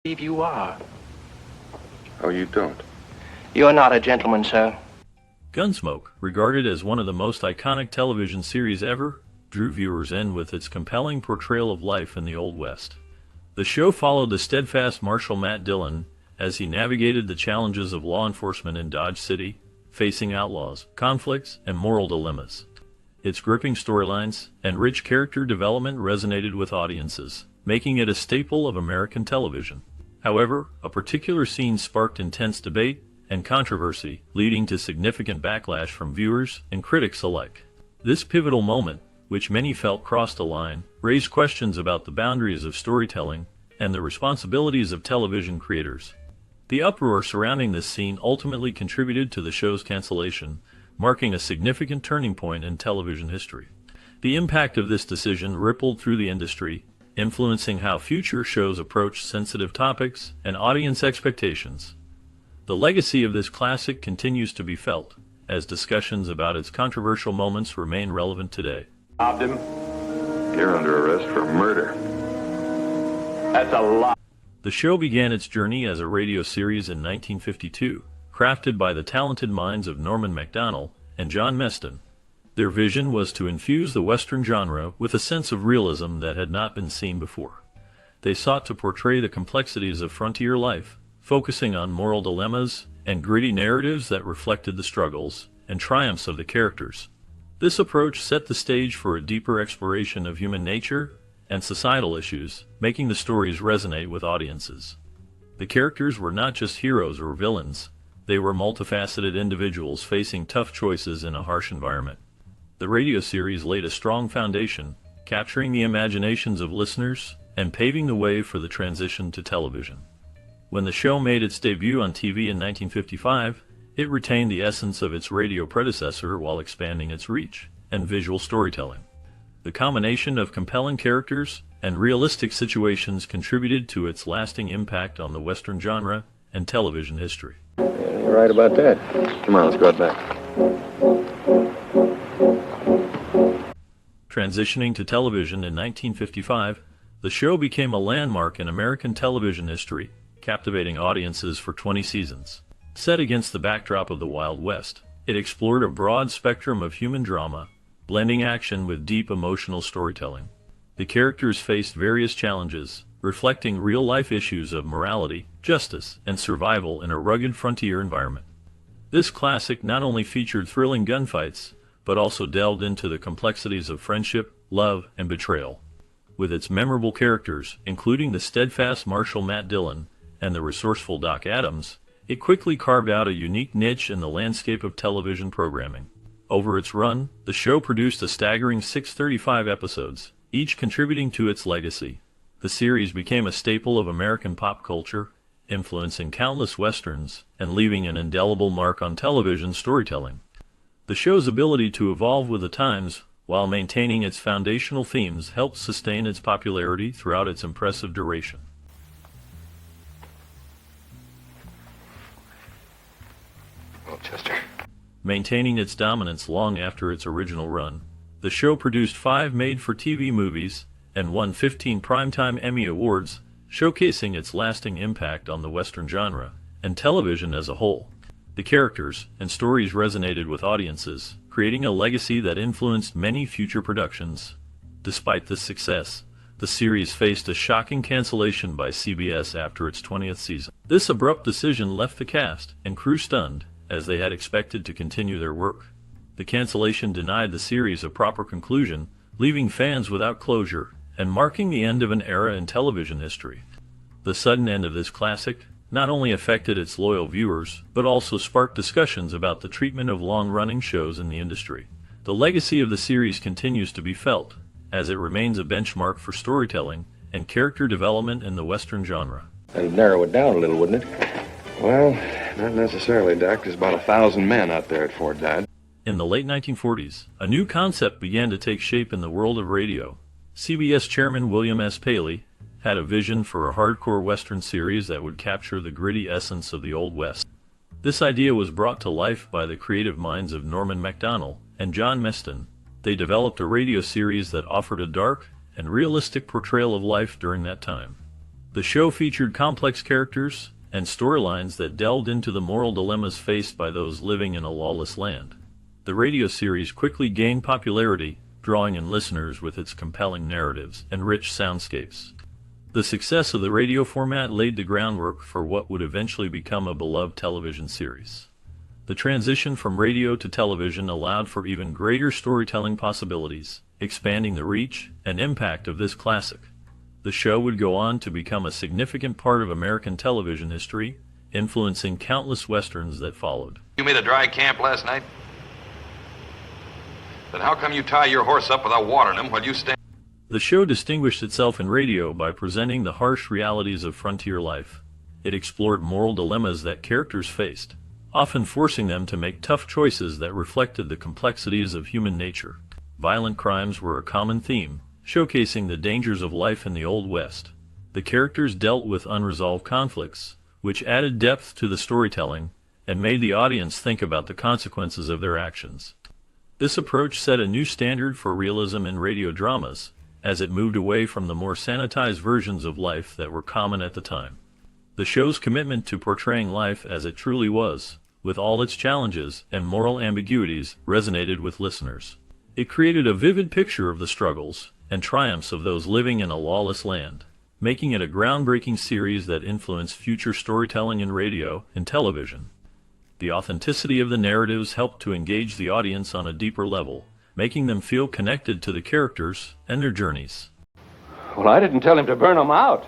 believe you are. Oh, you don't? You're not a gentleman, sir. Gunsmoke, regarded as one of the most iconic television series ever, drew viewers in with its compelling portrayal of life in the Old West. The show followed the steadfast Marshal Matt Dillon as he navigated the challenges of law enforcement in Dodge City, facing outlaws, conflicts, and moral dilemmas. Its gripping storylines and rich character development resonated with audiences, making it a staple of American television. However, a particular scene sparked intense debate and controversy, leading to significant backlash from viewers and critics alike. This pivotal moment, which many felt crossed a line, raised questions about the boundaries of storytelling and the responsibilities of television creators. The uproar surrounding this scene ultimately contributed to the show's cancellation, marking a significant turning point in television history. The impact of this decision rippled through the industry, influencing how future shows approach sensitive topics and audience expectations. The legacy of this classic continues to be felt, as discussions about its controversial moments remain relevant today. Robbed him? You're under arrest for murder. That's a lie. The show began its journey as a radio series in 1952, crafted by the talented minds of Norman Macdonnell and John Meston. Their vision was to infuse the Western genre with a sense of realism that had not been seen before. They sought to portray the complexities of frontier life, focusing on moral dilemmas and gritty narratives that reflected the struggles and triumphs of the characters. This approach set the stage for a deeper exploration of human nature and societal issues, making the stories resonate with audiences. The characters were not just heroes or villains, they were multifaceted individuals facing tough choices in a harsh environment. The radio series laid a strong foundation, capturing the imaginations of listeners and paving the way for the transition to television. When the show made its debut on TV in 1955, it retained the essence of its radio predecessor while expanding its reach and visual storytelling. The combination of compelling characters and realistic situations contributed to its lasting impact on the Western genre and television history. Yeah, you're right about that. Come on, let's go out back. Transitioning to television in 1955, the show became a landmark in American television history, captivating audiences for 20 seasons. Set against the backdrop of the Wild West, it explored a broad spectrum of human drama, blending action with deep emotional storytelling. The characters faced various challenges, reflecting real-life issues of morality, justice, and survival in a rugged frontier environment. This classic not only featured thrilling gunfights, but also delved into the complexities of friendship, love, and betrayal. With its memorable characters, including the steadfast Marshal Matt Dillon and the resourceful Doc Adams, it quickly carved out a unique niche in the landscape of television programming. Over its run, the show produced a staggering 635 episodes, each contributing to its legacy. The series became a staple of American pop culture, influencing countless westerns and leaving an indelible mark on television storytelling. The show's ability to evolve with the times while maintaining its foundational themes helped sustain its popularity throughout its impressive duration. Chester. Maintaining its dominance long after its original run, the show produced 5 made-for-TV movies and won 15 Primetime Emmy Awards, showcasing its lasting impact on the Western genre and television as a whole. The characters and stories resonated with audiences, creating a legacy that influenced many future productions. Despite this success, the series faced a shocking cancellation by CBS after its 20th season. This abrupt decision left the cast and crew stunned, as they had expected to continue their work. The cancellation denied the series a proper conclusion, leaving fans without closure and marking the end of an era in television history. The sudden end of this classic not only affected its loyal viewers, but also sparked discussions about the treatment of long-running shows in the industry. The legacy of the series continues to be felt, as it remains a benchmark for storytelling and character development in the Western genre. That'd narrow it down a little, wouldn't it? Well, not necessarily, Doc. There's about 1,000 men out there at Fort Dodge. In the late 1940s, a new concept began to take shape in the world of radio. CBS chairman William S. Paley had a vision for a hardcore Western series that would capture the gritty essence of the Old West. This idea was brought to life by the creative minds of Norman Macdonnell and John Meston. They developed a radio series that offered a dark and realistic portrayal of life during that time. The show featured complex characters and storylines that delved into the moral dilemmas faced by those living in a lawless land. The radio series quickly gained popularity, drawing in listeners with its compelling narratives and rich soundscapes. The success of the radio format laid the groundwork for what would eventually become a beloved television series. The transition from radio to television allowed for even greater storytelling possibilities, expanding the reach and impact of this classic. The show would go on to become a significant part of American television history, influencing countless westerns that followed. You made a dry camp last night? Then how come you tie your horse up without watering him while you stand? The show distinguished itself in radio by presenting the harsh realities of frontier life. It explored moral dilemmas that characters faced, often forcing them to make tough choices that reflected the complexities of human nature. Violent crimes were a common theme, showcasing the dangers of life in the Old West. The characters dealt with unresolved conflicts, which added depth to the storytelling and made the audience think about the consequences of their actions. This approach set a new standard for realism in radio dramas, as it moved away from the more sanitized versions of life that were common at the time. The show's commitment to portraying life as it truly was, with all its challenges and moral ambiguities, resonated with listeners. It created a vivid picture of the struggles and triumphs of those living in a lawless land, making it a groundbreaking series that influenced future storytelling in radio and television. The authenticity of the narratives helped to engage the audience on a deeper level, making them feel connected to the characters and their journeys. Well, I didn't tell him to burn them out.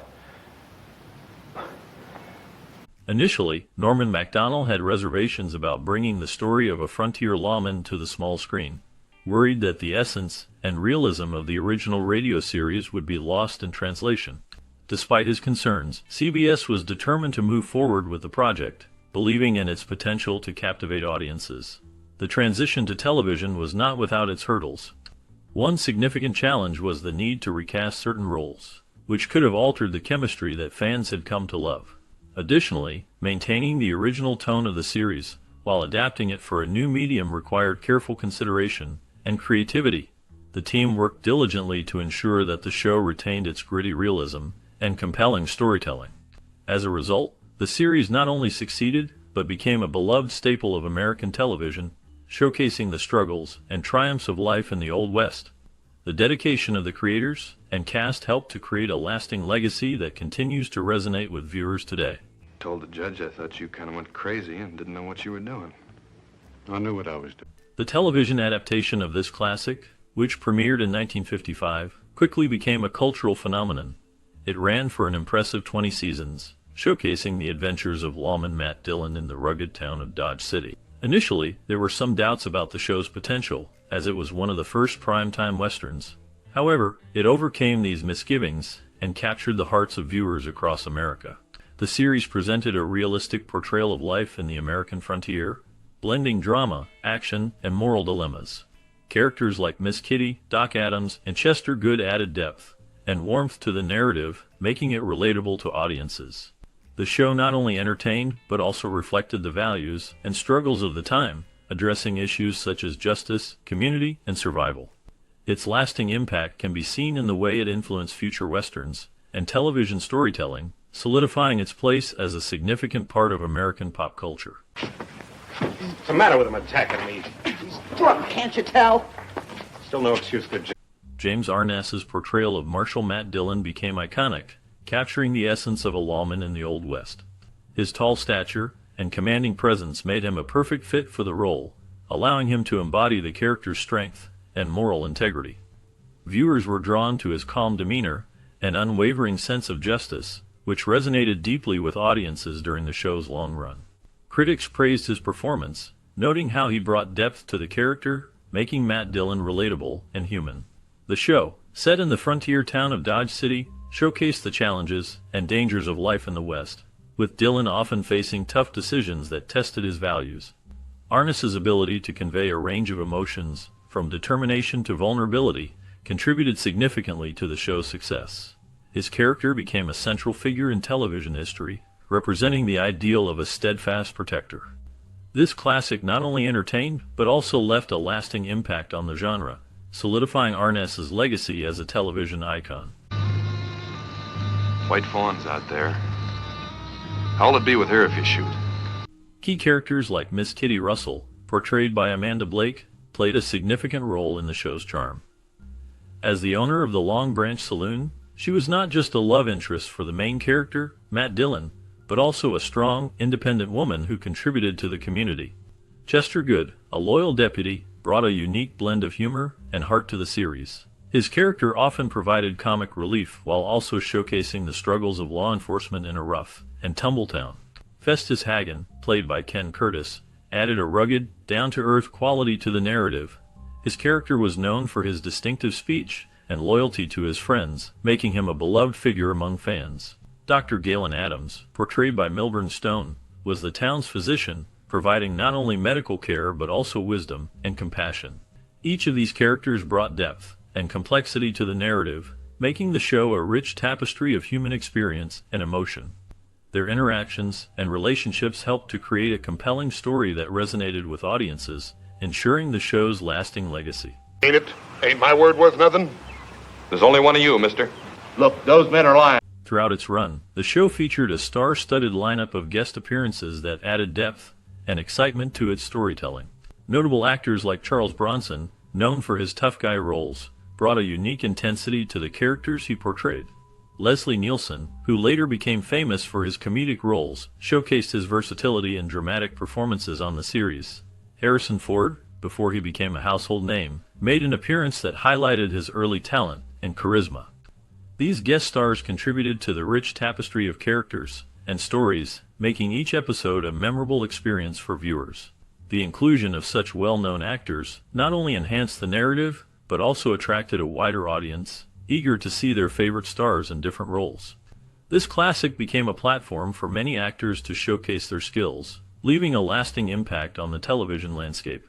Initially, Norman Macdonald had reservations about bringing the story of a frontier lawman to the small screen, worried that the essence and realism of the original radio series would be lost in translation. Despite his concerns, CBS was determined to move forward with the project, believing in its potential to captivate audiences. The transition to television was not without its hurdles. One significant challenge was the need to recast certain roles, which could have altered the chemistry that fans had come to love. Additionally, maintaining the original tone of the series while adapting it for a new medium required careful consideration and creativity. The team worked diligently to ensure that the show retained its gritty realism and compelling storytelling. As a result, the series not only succeeded, but became a beloved staple of American television, showcasing the struggles and triumphs of life in the Old West. The dedication of the creators and cast helped to create a lasting legacy that continues to resonate with viewers today. Told the judge I thought you kind of went crazy and didn't know what you were doing. I knew what I was doing. The television adaptation of this classic, which premiered in 1955, quickly became a cultural phenomenon. It ran for an impressive 20 seasons, showcasing the adventures of lawman Matt Dillon in the rugged town of Dodge City. Initially, there were some doubts about the show's potential, as it was one of the first primetime westerns. However, it overcame these misgivings and captured the hearts of viewers across America. The series presented a realistic portrayal of life in the American frontier, blending drama, action, and moral dilemmas. Characters like Miss Kitty, Doc Adams, and Chester Good added depth and warmth to the narrative, making it relatable to audiences. The show not only entertained, but also reflected the values and struggles of the time, addressing issues such as justice, community, and survival. Its lasting impact can be seen in the way it influenced future westerns and television storytelling, solidifying its place as a significant part of American pop culture. What's the matter with him attacking me? He's drunk, can't you tell? Still no excuse for James Arness's portrayal of Marshal Matt Dillon became iconic, capturing the essence of a lawman in the Old West. His tall stature and commanding presence made him a perfect fit for the role, allowing him to embody the character's strength and moral integrity. Viewers were drawn to his calm demeanor and unwavering sense of justice, which resonated deeply with audiences during the show's long run. Critics praised his performance, noting how he brought depth to the character, making Matt Dillon relatable and human. The show, set in the frontier town of Dodge City, showcased the challenges and dangers of life in the West, with Dillon often facing tough decisions that tested his values. Arness's ability to convey a range of emotions, from determination to vulnerability, contributed significantly to the show's success. His character became a central figure in television history, representing the ideal of a steadfast protector. This classic not only entertained, but also left a lasting impact on the genre, solidifying Arness's legacy as a television icon. white fawns out there. How'll it be with her if you shoot? Key characters like Miss Kitty Russell, portrayed by Amanda Blake, played a significant role in the show's charm. As the owner of the Long Branch Saloon, she was not just a love interest for the main character, Matt Dillon, but also a strong, independent woman who contributed to the community. Chester Good, a loyal deputy, brought a unique blend of humor and heart to the series. His character often provided comic relief while also showcasing the struggles of law enforcement in a rough and tumble town. Festus Hagen, played by Ken Curtis, added a rugged, down-to-earth quality to the narrative. His character was known for his distinctive speech and loyalty to his friends, making him a beloved figure among fans. Dr. Galen Adams, portrayed by Milburn Stone, was the town's physician, providing not only medical care but also wisdom and compassion. Each of these characters brought depth and complexity to the narrative, making the show a rich tapestry of human experience and emotion. Their interactions and relationships helped to create a compelling story that resonated with audiences, ensuring the show's lasting legacy. Ain't it? Ain't my word worth nothing? There's only one of you, mister. Look, those men are lying. Throughout its run, the show featured a star-studded lineup of guest appearances that added depth and excitement to its storytelling. Notable actors like Charles Bronson, known for his tough guy roles, brought a unique intensity to the characters he portrayed. Leslie Nielsen, who later became famous for his comedic roles, showcased his versatility and dramatic performances on the series. Harrison Ford, before he became a household name, made an appearance that highlighted his early talent and charisma. These guest stars contributed to the rich tapestry of characters and stories, making each episode a memorable experience for viewers. The inclusion of such well-known actors not only enhanced the narrative, but also attracted a wider audience, eager to see their favorite stars in different roles. This classic became a platform for many actors to showcase their skills, leaving a lasting impact on the television landscape.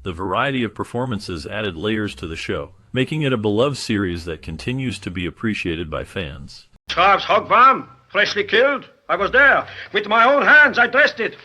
The variety of performances added layers to the show, making it a beloved series that continues to be appreciated by fans. Calves hog farm, freshly killed. I was there. With my own hands, I dressed it.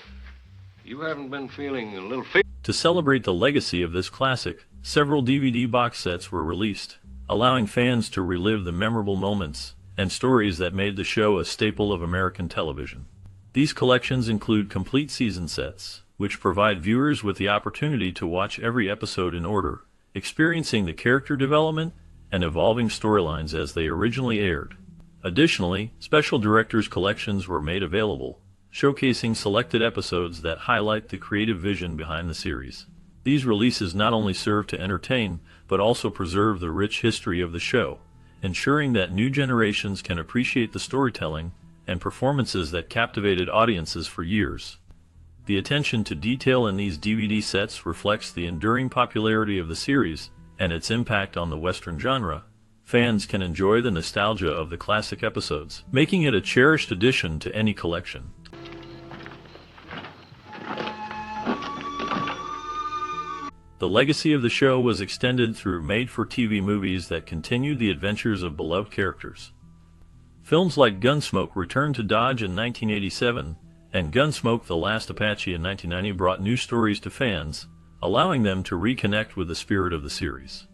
You haven't been feeling a little To celebrate the legacy of this classic, several DVD box sets were released, allowing fans to relive the memorable moments and stories that made the show a staple of American television. These collections include complete season sets, which provide viewers with the opportunity to watch every episode in order, experiencing the character development and evolving storylines as they originally aired. Additionally, special directors' collections were made available, showcasing selected episodes that highlight the creative vision behind the series. These releases not only serve to entertain, but also preserve the rich history of the show, ensuring that new generations can appreciate the storytelling and performances that captivated audiences for years. The attention to detail in these DVD sets reflects the enduring popularity of the series and its impact on the Western genre. Fans can enjoy the nostalgia of the classic episodes, making it a cherished addition to any collection. The legacy of the show was extended through made-for-TV movies that continued the adventures of beloved characters. Films like Gunsmoke returned to Dodge in 1987, and Gunsmoke: The Last Apache in 1990 brought new stories to fans, allowing them to reconnect with the spirit of the series.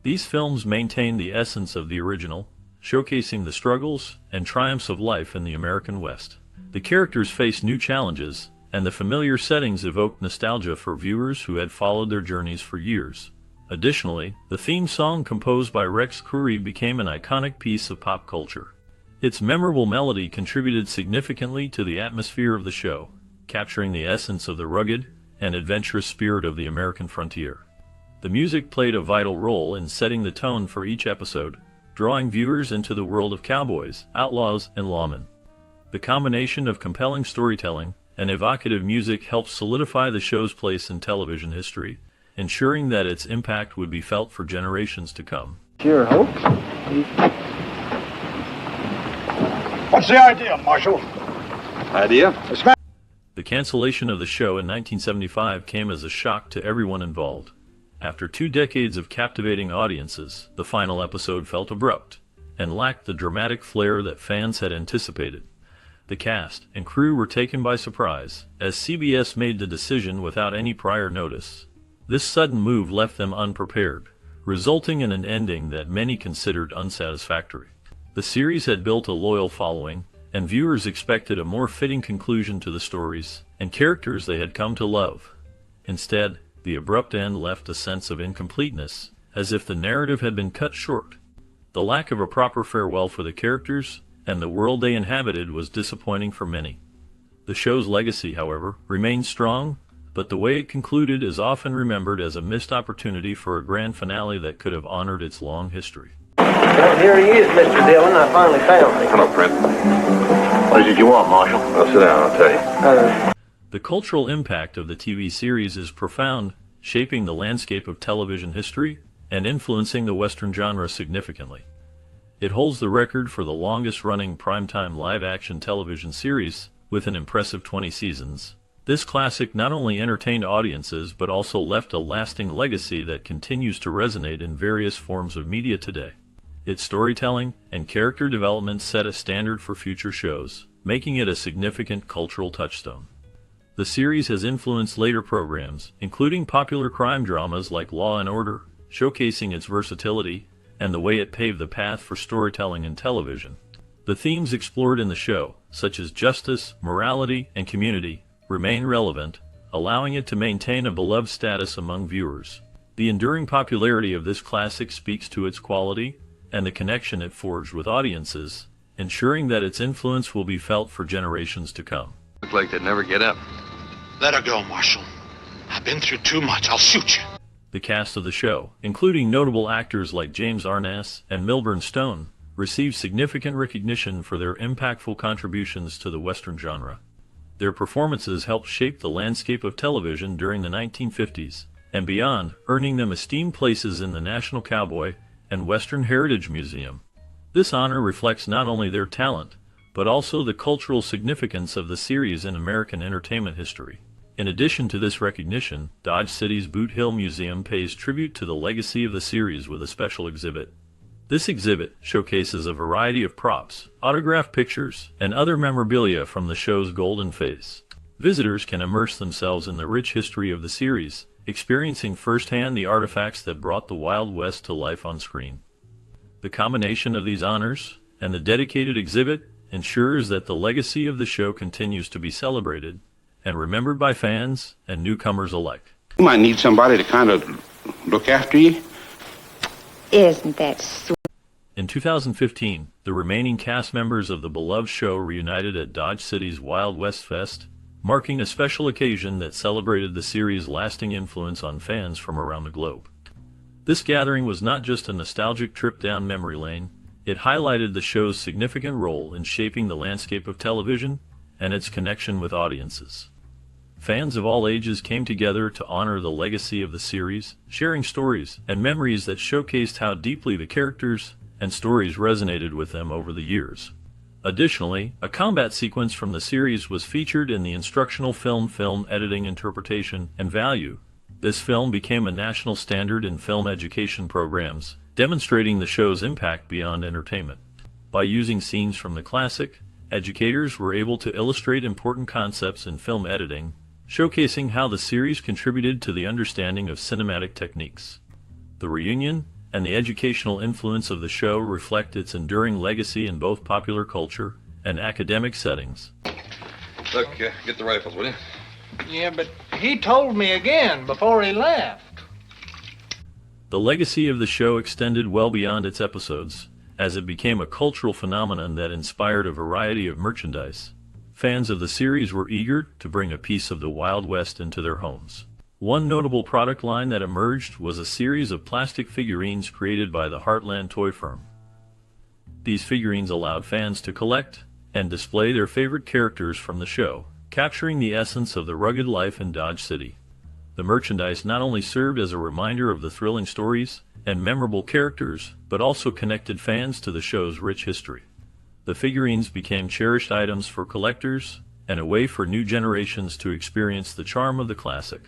These films maintained the essence of the original, showcasing the struggles and triumphs of life in the American West. The characters faced new challenges, and the familiar settings evoked nostalgia for viewers who had followed their journeys for years. Additionally, the theme song composed by Rex Curry became an iconic piece of pop culture. Its memorable melody contributed significantly to the atmosphere of the show, capturing the essence of the rugged and adventurous spirit of the American frontier. The music played a vital role in setting the tone for each episode, drawing viewers into the world of cowboys, outlaws, and lawmen. The combination of compelling storytelling and evocative music helped solidify the show's place in television history, ensuring that its impact would be felt for generations to come. Sure hope. What's the idea, Marshal? Idea? The cancellation of the show in 1975 came as a shock to everyone involved. After 2 decades of captivating audiences, the final episode felt abrupt and lacked the dramatic flair that fans had anticipated. The cast and crew were taken by surprise, as CBS made the decision without any prior notice. This sudden move left them unprepared, resulting in an ending that many considered unsatisfactory. The series had built a loyal following, and viewers expected a more fitting conclusion to the stories and characters they had come to love. Instead, the abrupt end left a sense of incompleteness, as if the narrative had been cut short. The lack of a proper farewell for the characters and the world they inhabited was disappointing for many. The show's legacy, however, remained strong, but the way it concluded is often remembered as a missed opportunity for a grand finale that could have honored its long history. Well, here he is, Mr. Dillon. I finally found him. Hello, Fred. What did you want, Marshal? Well, sit down, I'll tell you. The cultural impact of the TV series is profound, shaping the landscape of television history and influencing the Western genre significantly. It holds the record for the longest-running primetime live-action television series, with an impressive 20 seasons. This classic not only entertained audiences but also left a lasting legacy that continues to resonate in various forms of media today. Its storytelling and character development set a standard for future shows, making it a significant cultural touchstone. The series has influenced later programs, including popular crime dramas like Law and Order, showcasing its versatility and the way it paved the path for storytelling in television. The themes explored in the show, such as justice, morality, and community, remain relevant, allowing it to maintain a beloved status among viewers. The enduring popularity of this classic speaks to its quality and the connection it forged with audiences, ensuring that its influence will be felt for generations to come. Look like they'd never get up. Let her go, Marshal. I've been through too much. I'll shoot you. The cast of the show, including notable actors like James Arness and Milburn Stone, received significant recognition for their impactful contributions to the Western genre. Their performances helped shape the landscape of television during the 1950s and beyond, earning them esteemed places in the National Cowboy and Western Heritage Museum. This honor reflects not only their talent, but also the cultural significance of the series in American entertainment history. In addition to this recognition, Dodge City's Boot Hill Museum pays tribute to the legacy of the series with a special exhibit. This exhibit showcases a variety of props, autographed pictures, and other memorabilia from the show's golden phase. Visitors can immerse themselves in the rich history of the series, experiencing firsthand the artifacts that brought the Wild West to life on screen. The combination of these honors and the dedicated exhibit ensures that the legacy of the show continues to be celebrated and remembered by fans and newcomers alike. You might need somebody to kind of look after you. Isn't that sweet? In 2015, the remaining cast members of the beloved show reunited at Dodge City's Wild West Fest, marking a special occasion that celebrated the series' lasting influence on fans from around the globe. This gathering was not just a nostalgic trip down memory lane, it highlighted the show's significant role in shaping the landscape of television and its connection with audiences. Fans of all ages came together to honor the legacy of the series, sharing stories and memories that showcased how deeply the characters and stories resonated with them over the years. Additionally, a combat sequence from the series was featured in the instructional film Editing, Interpretation, and Value. This film became a national standard in film education programs, demonstrating the show's impact beyond entertainment. By using scenes from the classic, educators were able to illustrate important concepts in film editing, showcasing how the series contributed to the understanding of cinematic techniques. The reunion and the educational influence of the show reflect its enduring legacy in both popular culture and academic settings. Look, get the rifles, will you? Yeah, but he told me again before he left. The legacy of the show extended well beyond its episodes, as it became a cultural phenomenon that inspired a variety of merchandise. Fans of the series were eager to bring a piece of the Wild West into their homes. One notable product line that emerged was a series of plastic figurines created by the Heartland toy firm. These figurines allowed fans to collect and display their favorite characters from the show, capturing the essence of the rugged life in Dodge City. The merchandise not only served as a reminder of the thrilling stories and memorable characters, but also connected fans to the show's rich history. The figurines became cherished items for collectors and a way for new generations to experience the charm of the classic.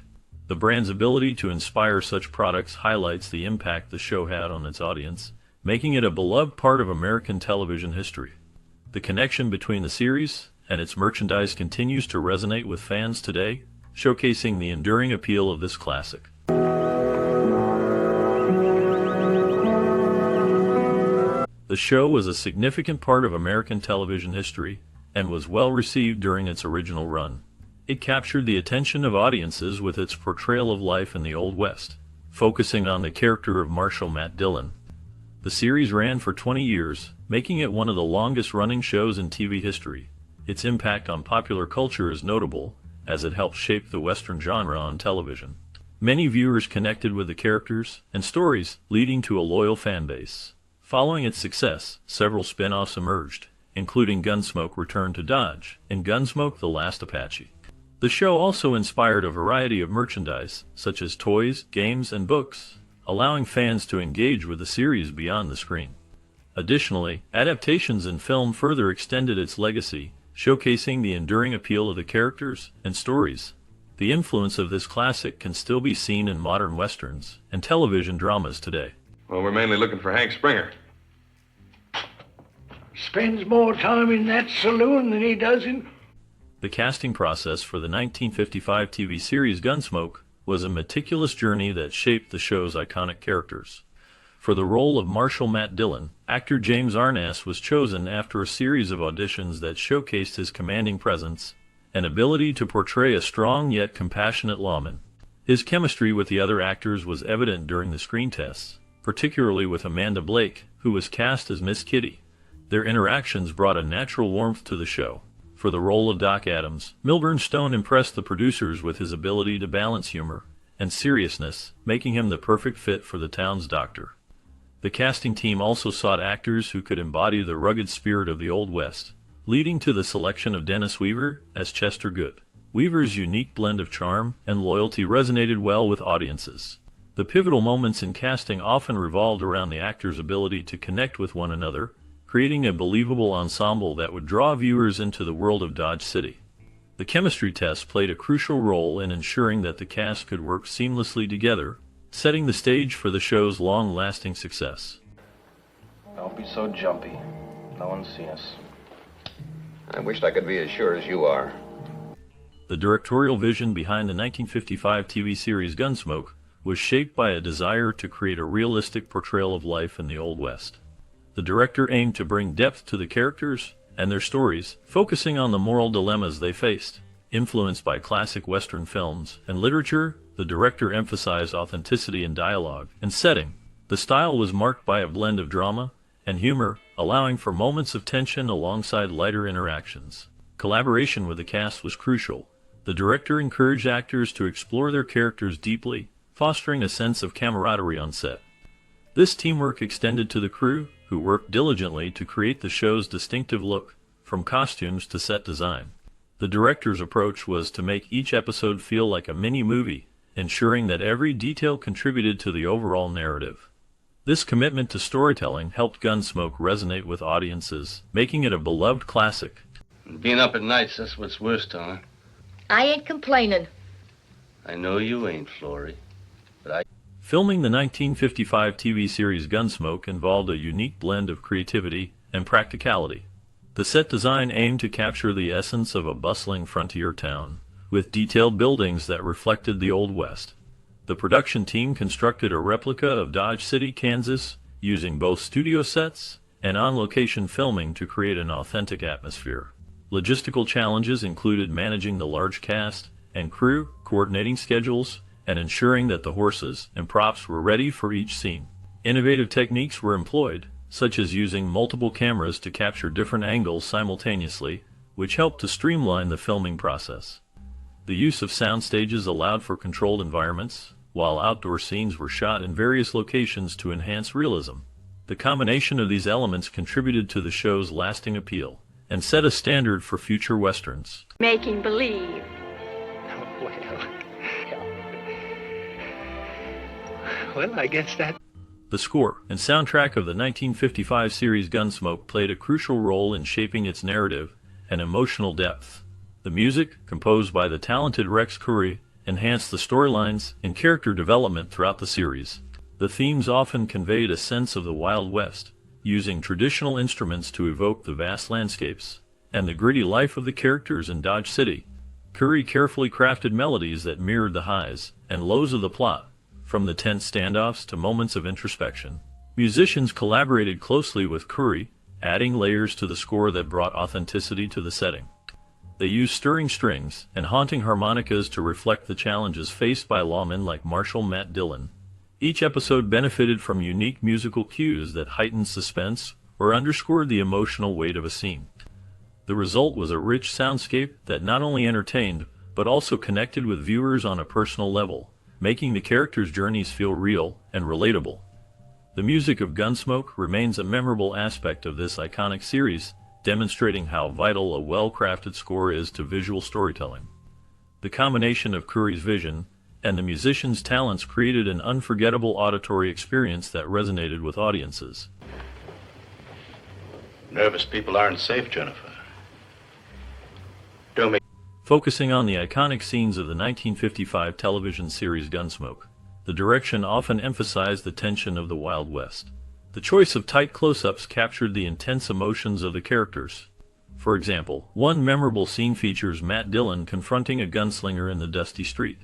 The brand's ability to inspire such products highlights the impact the show had on its audience, making it a beloved part of American television history. The connection between the series and its merchandise continues to resonate with fans today, showcasing the enduring appeal of this classic. The The show was a significant part of American television history and was well received during its original run. It captured the attention of audiences with its portrayal of life in the Old West, focusing on the character of Marshal Matt Dillon. The series ran for 20 years, making it one of the longest-running shows in TV history. Its impact on popular culture is notable, as it helped shape the Western genre on television. Many viewers connected with the characters and stories, leading to a loyal fan base. Following its success, several spin-offs emerged, including Gunsmoke: Return to Dodge and Gunsmoke: The Last Apache. The show also inspired a variety of merchandise, such as toys, games, and books, allowing fans to engage with the series beyond the screen. Additionally, adaptations in film further extended its legacy, showcasing the enduring appeal of the characters and stories. The influence of this classic can still be seen in modern westerns and television dramas today. Well, we're mainly looking for Hank Springer. Spends more time in that saloon than he does in... The casting process for the 1955 TV series Gunsmoke was a meticulous journey that shaped the show's iconic characters. For the role of Marshal Matt Dillon, actor James Arness was chosen after a series of auditions that showcased his commanding presence and ability to portray a strong yet compassionate lawman. His chemistry with the other actors was evident during the screen tests, particularly with Amanda Blake, who was cast as Miss Kitty. Their interactions brought a natural warmth to the show. For the role of Doc Adams, Milburn Stone impressed the producers with his ability to balance humor and seriousness, making him the perfect fit for the town's doctor. The casting team also sought actors who could embody the rugged spirit of the Old West, leading to the selection of Dennis Weaver as Chester Good. Weaver's unique blend of charm and loyalty resonated well with audiences. The pivotal moments in casting often revolved around the actors' ability to connect with one another, creating a believable ensemble that would draw viewers into the world of Dodge City. The chemistry test played a crucial role in ensuring that the cast could work seamlessly together, setting the stage for the show's long-lasting success. Don't be so jumpy. No one's seen us. I wished I could be as sure as you are. The directorial vision behind the 1955 TV series Gunsmoke was shaped by a desire to create a realistic portrayal of life in the Old West. The director aimed to bring depth to the characters and their stories, focusing on the moral dilemmas they faced. Influenced by classic Western films and literature, the director emphasized authenticity in dialogue and setting. The style was marked by a blend of drama and humor, allowing for moments of tension alongside lighter interactions. Collaboration with the cast was crucial. The director encouraged actors to explore their characters deeply, fostering a sense of camaraderie on set. This teamwork extended to the crew, who worked diligently to create the show's distinctive look, from costumes to set design. The director's approach was to make each episode feel like a mini-movie, ensuring that every detail contributed to the overall narrative. This commitment to storytelling helped Gunsmoke resonate with audiences, making it a beloved classic. Being up at nights, that's what's worse, Tom. I ain't complaining. I know you ain't, Florrie, but I... Filming the 1955 TV series Gunsmoke involved a unique blend of creativity and practicality. The set design aimed to capture the essence of a bustling frontier town, with detailed buildings that reflected the Old West. The production team constructed a replica of Dodge City, Kansas, using both studio sets and on-location filming to create an authentic atmosphere. Logistical challenges included managing the large cast and crew, coordinating schedules, and ensuring that the horses and props were ready for each scene. Innovative techniques were employed, such as using multiple cameras to capture different angles simultaneously, which helped to streamline the filming process. The use of sound stages allowed for controlled environments, while outdoor scenes were shot in various locations to enhance realism. The combination of these elements contributed to the show's lasting appeal and set a standard for future westerns. Making believe. Well, I guess that... The score and soundtrack of the 1955 series Gunsmoke played a crucial role in shaping its narrative and emotional depth. The music, composed by the talented Rex Curry, enhanced the storylines and character development throughout the series. The themes often conveyed a sense of the Wild West, using traditional instruments to evoke the vast landscapes and the gritty life of the characters in Dodge City. Curry carefully crafted melodies that mirrored the highs and lows of the plot, from the tense standoffs to moments of introspection. Musicians collaborated closely with Curry, adding layers to the score that brought authenticity to the setting. They used stirring strings and haunting harmonicas to reflect the challenges faced by lawmen like Marshal Matt Dillon. Each episode benefited from unique musical cues that heightened suspense or underscored the emotional weight of a scene. The result was a rich soundscape that not only entertained, but also connected with viewers on a personal level, making the characters' journeys feel real and relatable. The music of Gunsmoke remains a memorable aspect of this iconic series, demonstrating how vital a well-crafted score is to visual storytelling. The combination of Curry's vision and the musicians' talents created an unforgettable auditory experience that resonated with audiences. Nervous people aren't safe, Jennifer. Don't make... Focusing on the iconic scenes of the 1955 television series Gunsmoke, the direction often emphasized the tension of the Wild West. The choice of tight close-ups captured the intense emotions of the characters. For example, one memorable scene features Matt Dillon confronting a gunslinger in the dusty street.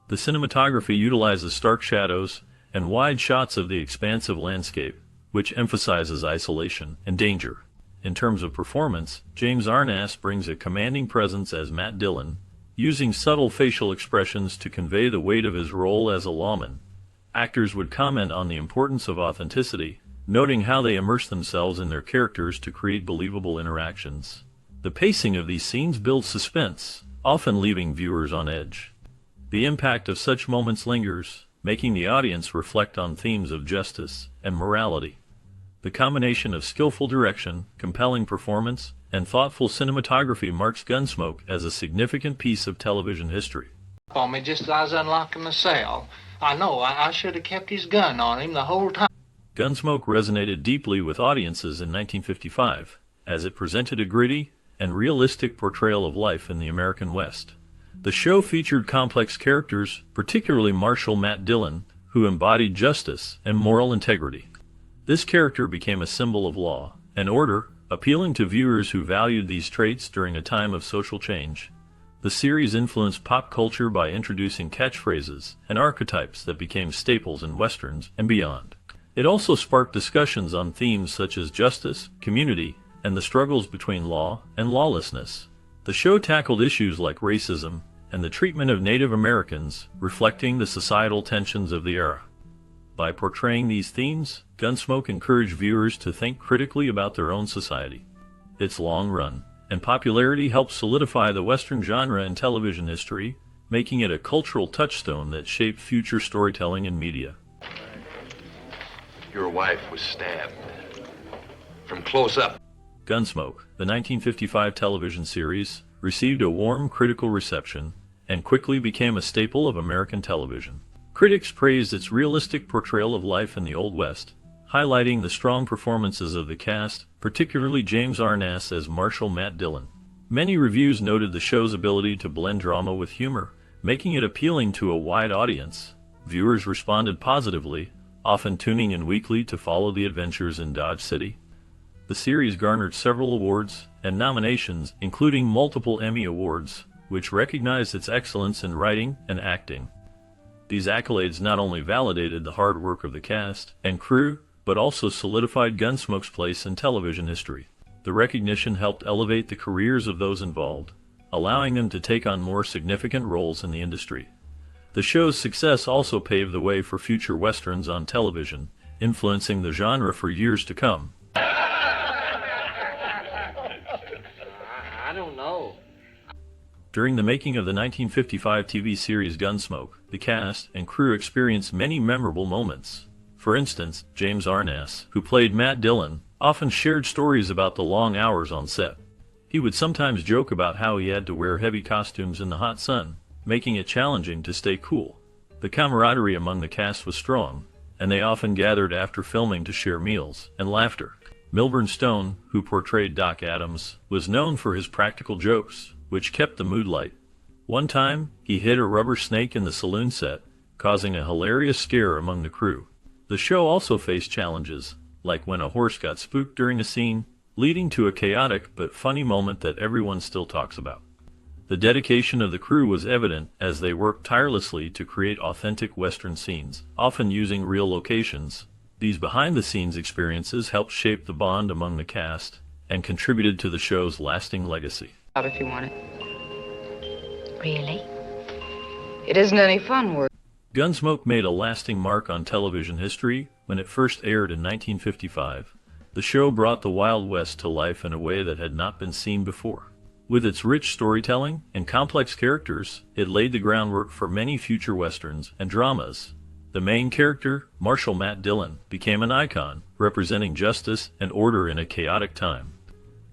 The cinematography utilizes stark shadows and wide shots of the expansive landscape, which emphasizes isolation and danger. In terms of performance, James Arness brings a commanding presence as Matt Dillon, using subtle facial expressions to convey the weight of his role as a lawman. Actors would comment on the importance of authenticity, noting how they immerse themselves in their characters to create believable interactions. The pacing of these scenes builds suspense, often leaving viewers on edge. The impact of such moments lingers, making the audience reflect on themes of justice and morality. The combination of skillful direction, compelling performance, and thoughtful cinematography marks Gunsmoke as a significant piece of television history. On me just as I was unlocking the cell. I know, I should have kept his gun on him the whole time. Gunsmoke resonated deeply with audiences in 1955, as it presented a gritty and realistic portrayal of life in the American West. The show featured complex characters, particularly Marshal Matt Dillon, who embodied justice and moral integrity. This character became a symbol of law and order, appealing to viewers who valued these traits during a time of social change. The series influenced pop culture by introducing catchphrases and archetypes that became staples in westerns and beyond. It also sparked discussions on themes such as justice, community, and the struggles between law and lawlessness. The show tackled issues like racism and the treatment of Native Americans, reflecting the societal tensions of the era. By portraying these themes, Gunsmoke encouraged viewers to think critically about their own society. Its long run and popularity helped solidify the Western genre in television history, making it a cultural touchstone that shaped future storytelling and media. Your wife was stabbed. From close up. Gunsmoke, the 1955 television series, received a warm critical reception and quickly became a staple of American television. Critics praised its realistic portrayal of life in the Old West, highlighting the strong performances of the cast, particularly James Arness as Marshal Matt Dillon. Many reviews noted the show's ability to blend drama with humor, making it appealing to a wide audience. Viewers responded positively, often tuning in weekly to follow the adventures in Dodge City. The series garnered several awards and nominations, including multiple Emmy Awards, which recognized its excellence in writing and acting. These accolades not only validated the hard work of the cast and crew, but also solidified Gunsmoke's place in television history. The recognition helped elevate the careers of those involved, allowing them to take on more significant roles in the industry. The show's success also paved the way for future westerns on television, influencing the genre for years to come. I don't know. During the making of the 1955 TV series Gunsmoke, the cast and crew experienced many memorable moments. For instance, James Arness, who played Matt Dillon, often shared stories about the long hours on set. He would sometimes joke about how he had to wear heavy costumes in the hot sun, making it challenging to stay cool. The camaraderie among the cast was strong, and they often gathered after filming to share meals and laughter. Milburn Stone, who portrayed Doc Adams, was known for his practical jokes, which kept the mood light. One time, he hid a rubber snake in the saloon set, causing a hilarious scare among the crew. The show also faced challenges, like when a horse got spooked during a scene, leading to a chaotic but funny moment that everyone still talks about. The dedication of the crew was evident as they worked tirelessly to create authentic Western scenes, often using real locations. These behind-the-scenes experiences helped shape the bond among the cast and contributed to the show's lasting legacy. If you want it. Really? It isn't any fun work. Gunsmoke made a lasting mark on television history when it first aired in 1955. The show brought the Wild West to life in a way that had not been seen before. With its rich storytelling and complex characters, it laid the groundwork for many future westerns and dramas. The main character, Marshal Matt Dillon, became an icon, representing justice and order in a chaotic time.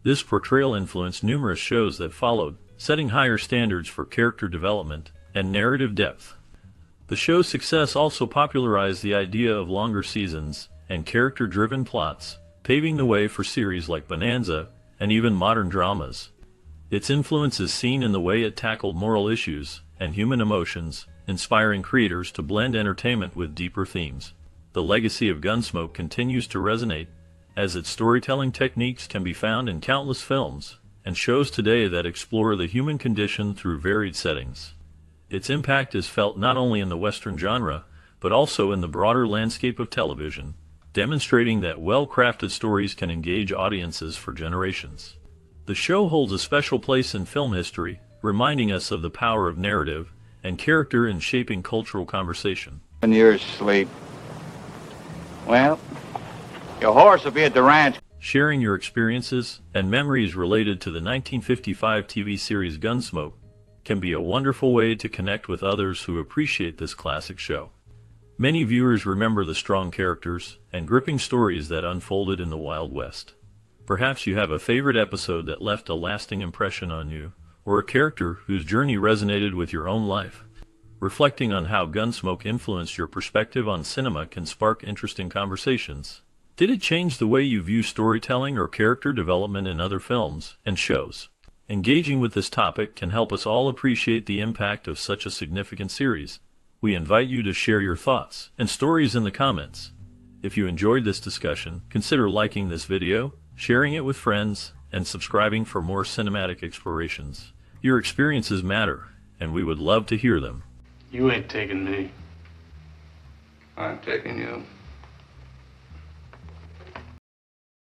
This portrayal influenced numerous shows that followed, setting higher standards for character development and narrative depth. The show's success also popularized the idea of longer seasons and character-driven plots, paving the way for series like Bonanza and even modern dramas. Its influence is seen in the way it tackled moral issues and human emotions, inspiring creators to blend entertainment with deeper themes. The legacy of Gunsmoke continues to resonate, as its storytelling techniques can be found in countless films and shows today that explore the human condition through varied settings. Its impact is felt not only in the Western genre, but also in the broader landscape of television, demonstrating that well-crafted stories can engage audiences for generations. The show holds a special place in film history, reminding us of the power of narrative and character in shaping cultural conversation. When you're asleep, well, your horse will be at the ranch. Sharing your experiences and memories related to the 1955 TV series Gunsmoke can be a wonderful way to connect with others who appreciate this classic show. Many viewers remember the strong characters and gripping stories that unfolded in the Wild West. Perhaps you have a favorite episode that left a lasting impression on you, or a character whose journey resonated with your own life. Reflecting on how Gunsmoke influenced your perspective on cinema can spark interesting conversations. Did it change the way you view storytelling or character development in other films and shows? Engaging with this topic can help us all appreciate the impact of such a significant series. We invite you to share your thoughts and stories in the comments. If you enjoyed this discussion, consider liking this video, sharing it with friends, and subscribing for more cinematic explorations. Your experiences matter, and we would love to hear them. You ain't taking me. I'm taking you.